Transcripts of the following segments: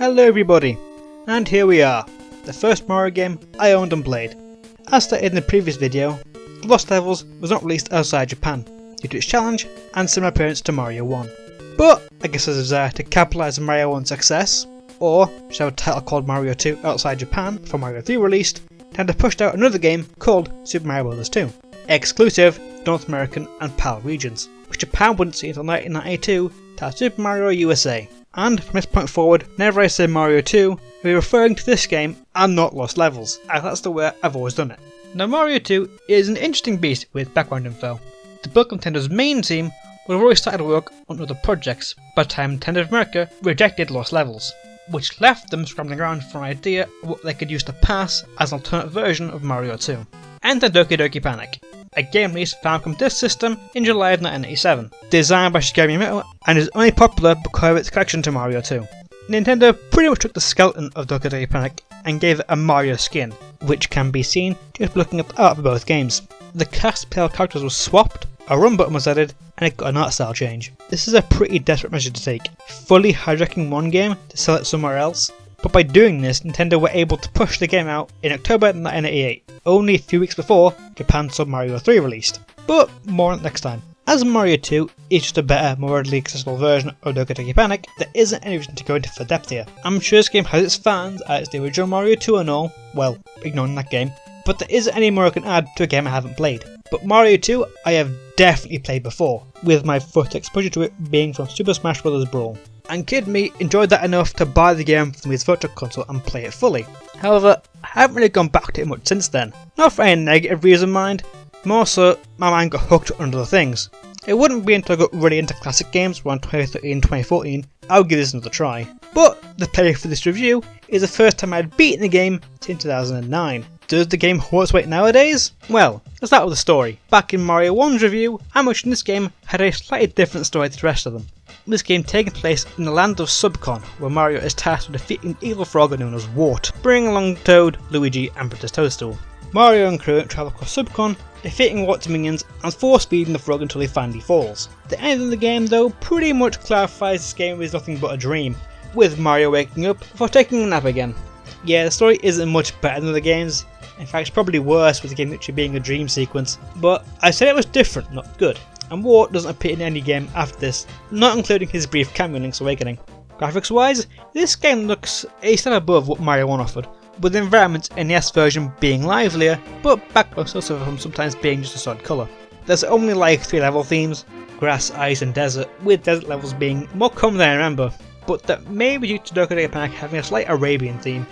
Hello everybody, and here we are, the first Mario game I owned and played. As stated in the previous video, Lost Levels was not released outside Japan, due to its challenge and similar appearance to Mario 1. But I guess there's a desire to capitalise on Mario 1's success, or should have a title called Mario 2 outside Japan before Mario 3 released, and to push out another game called Super Mario Bros. 2, exclusive to North American and PAL regions, which Japan wouldn't see until 1992 titled Super Mario USA. And from this point forward, whenever I say Mario 2, I'll be referring to this game and not Lost Levels, as that's the way I've always done it. Now Mario 2 is an interesting beast with background info. The bulk of Nintendo's main team would have already started work on other projects by the time Nintendo of America rejected Lost Levels, which left them scrambling around for an idea of what they could use to pass as an alternate version of Mario 2. Enter Doki Panic, a game release for Famicom Disk System in July of 1987, designed by Shigeru Miyamoto and is only popular because of its connection to Mario 2. Nintendo pretty much took the skeleton of Doki Panic and gave it a Mario skin, which can be seen just looking at the art for both games. The cast player characters was swapped, a run button was added, and it got an art style change. This is a pretty desperate measure to take, fully hijacking one game to sell it somewhere else. But by doing this, Nintendo were able to push the game out in October 1988, only a few weeks before Japan saw Mario 3 released. But more on it next time. As Mario 2 is just a better, more readily accessible version of Doki Panic, there isn't any reason to go into full depth here. I'm sure this game has its fans, as it's the original Mario 2 and all, well, ignoring that game, but there isn't any more I can add to a game I haven't played. But Mario 2 I have definitely played before, with my first exposure to it being from Super Smash Bros. Brawl. And Kid me enjoyed that enough to buy the game from his virtual console and play it fully. However, I haven't really gone back to it much since then. Not for any negative reason mind, more so my mind got hooked on other things. It wouldn't be until I got really into classic games around 2013-2014 I would give this another try. But the playthrough for this review is the first time I had beaten the game since 2009. Does the game hold its weight nowadays? Well, let's start with the story. Back in Mario 1's review, I mentioned this game had a slightly different story to the rest of them. This game taking place in the land of Subcon, where Mario is tasked with defeating the evil frog known as Wart, bringing along Toad, Luigi and Princess Toadstool. Mario and crew travel across Subcon, defeating Wart's minions and force feeding the frog until he finally falls. The end of the game though pretty much clarifies this game is nothing but a dream, with Mario waking up before taking a nap again. Yeah, the story isn't much better than the games, in fact it's probably worse with the game literally being a dream sequence, but I said it was different, not good. And Wart doesn't appear in any game after this, not including his brief cameo in Link's Awakening. Graphics wise, this game looks a step above what Mario 1 offered, with the environments in the S version being livelier, but backgrounds also from sometimes being just a solid colour. There's only like 3 level themes, grass, ice and desert, with desert levels being more common than I remember, but that may be due to Doki Panic having a slight Arabian theme.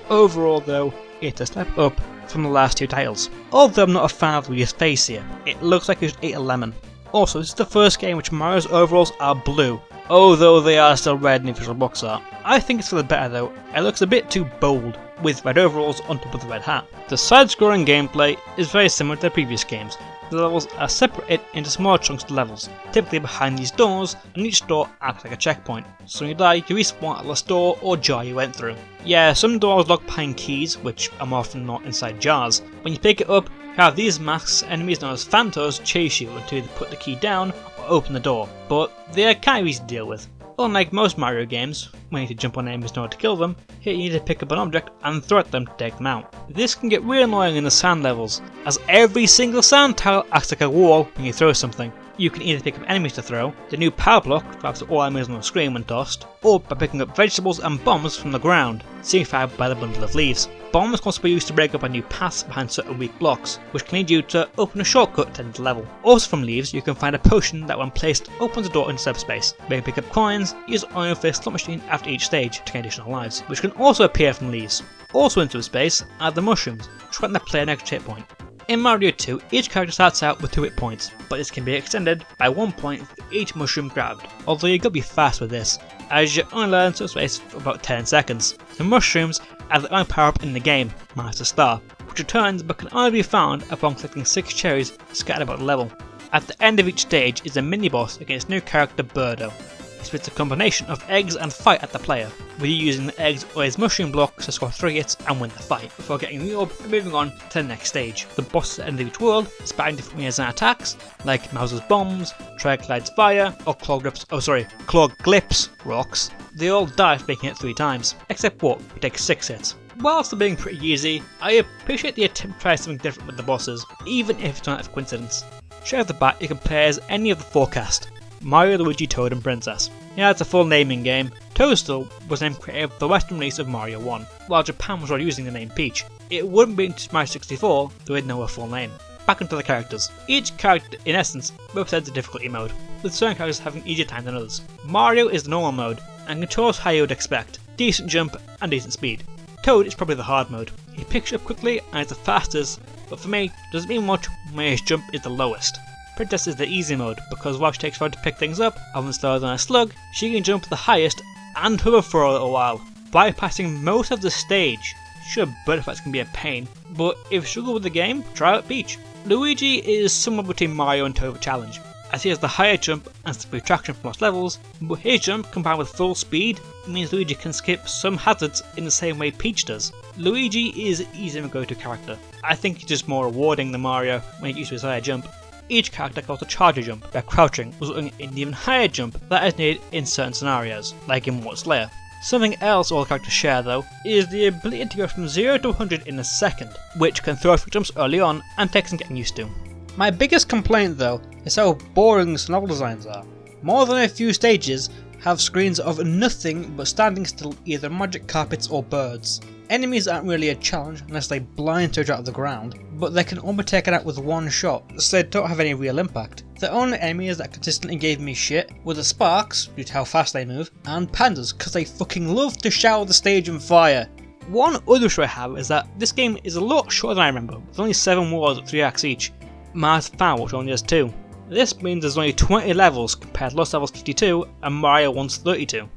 Overall though, it's a step up from the last 2 titles. Although I'm not a fan of Luigi's face here, it looks like he just ate a lemon. Also, this is the first game in which Mario's overalls are blue, although they are still red in the official box art. I think it's for the better though, it looks a bit too bold, with red overalls on top of the red hat. The side-scrolling gameplay is very similar to the previous games. The levels are separated into smaller chunks of levels, typically behind these doors, and each door acts like a checkpoint. So when you die, you respawn at the door or jar you went through. Yeah, some doors lock behind keys, which are more often not inside jars. When you pick it up, you have these masks, enemies known as Phantos, chase you until you put the key down or open the door, but they are kind of easy to deal with. Unlike most Mario games, when you need to jump on enemies in order to kill them, here you need to pick up an object and throw at them to take them out. This can get really annoying in the sand levels, as every single sand tile acts like a wall when you throw something. You can either pick up enemies to throw, the new power block drops all enemies on the screen when tossed, or by picking up vegetables and bombs from the ground, signified by the bundle of leaves. Bombs can also be used to break up a new paths behind certain weak blocks, which can lead you to open a shortcut to enter the level. Also from leaves, you can find a potion that when placed opens a door into subspace. You can pick up coins, use Iron Fist slot machine after each stage to gain additional lives, which can also appear from leaves. Also in subspace are the mushrooms, which grant the player an extra hit point. In Mario 2, each character starts out with 2 hit points, but this can be extended by 1 point for each mushroom grabbed, although you gotta be fast with this, as you only learn subspace for about 10 seconds. The mushrooms are the only power up in the game, Master Star, which returns but can only be found upon collecting 6 cherries scattered about the level. At the end of each stage is a mini-boss against new character Birdo. He spits a combination of eggs and fight at the player, with you using the eggs or his mushroom blocks to score 3 hits and win the fight, before getting the orb and moving on to the next stage. The bosses at the end of each world spouting different means and attacks, like Mouser's bombs, Triclide's fire, or Claw Glips rocks, they all die for making it 3 times, except Warp, who takes 6 hits. While still being pretty easy, I appreciate the attempt to try something different with the bosses, even if it's not out of coincidence. Straight off the bat, you can play as any of the 4 cast: Mario, Luigi, Toad and Princess. Yeah, it's a full naming game. Toadstool was named creator of the Western release of Mario 1, while Japan was already using the name Peach. It wouldn't be into Mario 64 though it didn't know her full name. Back into the characters. Each character, in essence, represents a difficulty mode, with certain characters having an easier time than others. Mario is the normal mode, and controls how you would expect: decent jump and decent speed. Toad is probably the hard mode. He picks you up quickly and is the fastest, but for me, doesn't mean much when his jump is the lowest. Princess is the easy mode, because while she takes forever to pick things up, often slower than a slug, she can jump the highest and hover for a little while, bypassing most of the stage. Sure, butterflies can be a pain, but if you struggle with the game, try out Peach. Luigi is somewhere between Mario and Toad for challenge, as he has the higher jump and speed traction for most levels, but his jump combined with full speed means Luigi can skip some hazards in the same way Peach does. Luigi is easy to go-to character. I think he's just more rewarding than Mario when he uses his higher jump. Each character calls a charger jump, where crouching, resulting in an even higher jump that is needed in certain scenarios, like in Wart's Lair. Something else all the characters share though, is the ability to go from 0 to 100 in a second, which can throw a few jumps early on and take some getting used to. My biggest complaint though is how boring some level designs are. More than a few stages have screens of nothing but standing still, either magic carpets or birds. Enemies aren't really a challenge unless they blind surge out of the ground, but they can all be taken out with one shot, so they don't have any real impact. The only enemies that consistently gave me shit were the Sparks, due to how fast they move, and Pandas, because they fucking love to shower the stage on fire. One other issue I have is that this game is a lot shorter than I remember, with only 7 worlds at 3 acts each, Mars Foul which only has 2. This means there's only 20 levels compared to Lost Levels 52 and Mario 1's 32.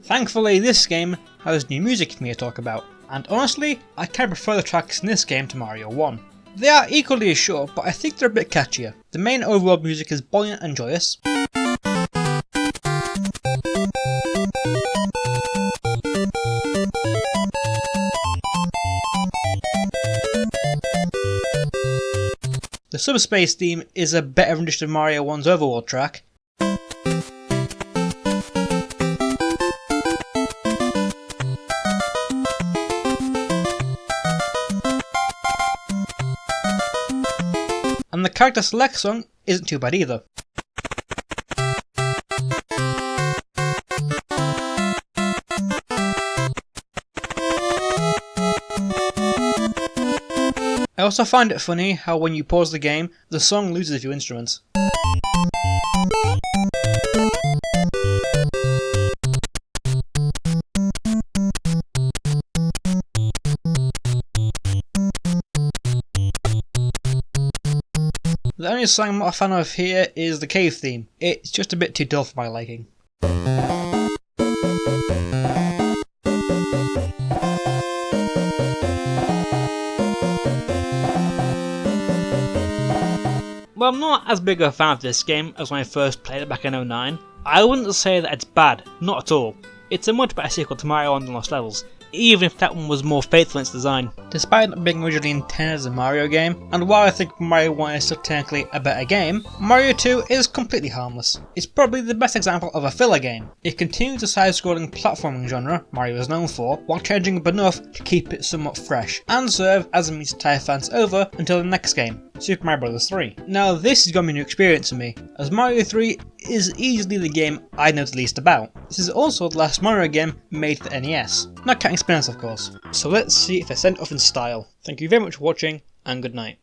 Thankfully this game has new music for me to talk about, and honestly, I kind of prefer the tracks in this game to Mario 1. They are equally as short, but I think they're a bit catchier. The main overworld music is buoyant and joyous. The Subspace theme is a better rendition of Mario 1's Overworld track. And the character select song isn't too bad either. I also find it funny how when you pause the game, the song loses a few instruments. The only song I'm not a fan of here is the cave theme. It's just a bit too dull for my liking. Well, I'm not as big a fan of this game as when I first played it back in 2009. I wouldn't say that it's bad, not at all. It's a much better sequel to Mario 1 than Lost Levels, even if that one was more faithful in its design. Despite not being originally intended as a Mario game, and while I think Mario 1 is still technically a better game, Mario 2 is completely harmless. It's probably the best example of a filler game. It continues the side-scrolling platforming genre Mario is known for, while changing up enough to keep it somewhat fresh, and serve as a means to tide fans over until the next game, Super Mario Bros. 3. Now this is going to be a new experience for me, as Mario 3 is easily the game I know the least about. This is also the last Mario game made for the NES, not counting spin-offs of course. So let's see if I send off in style. Thank you very much for watching, and good night.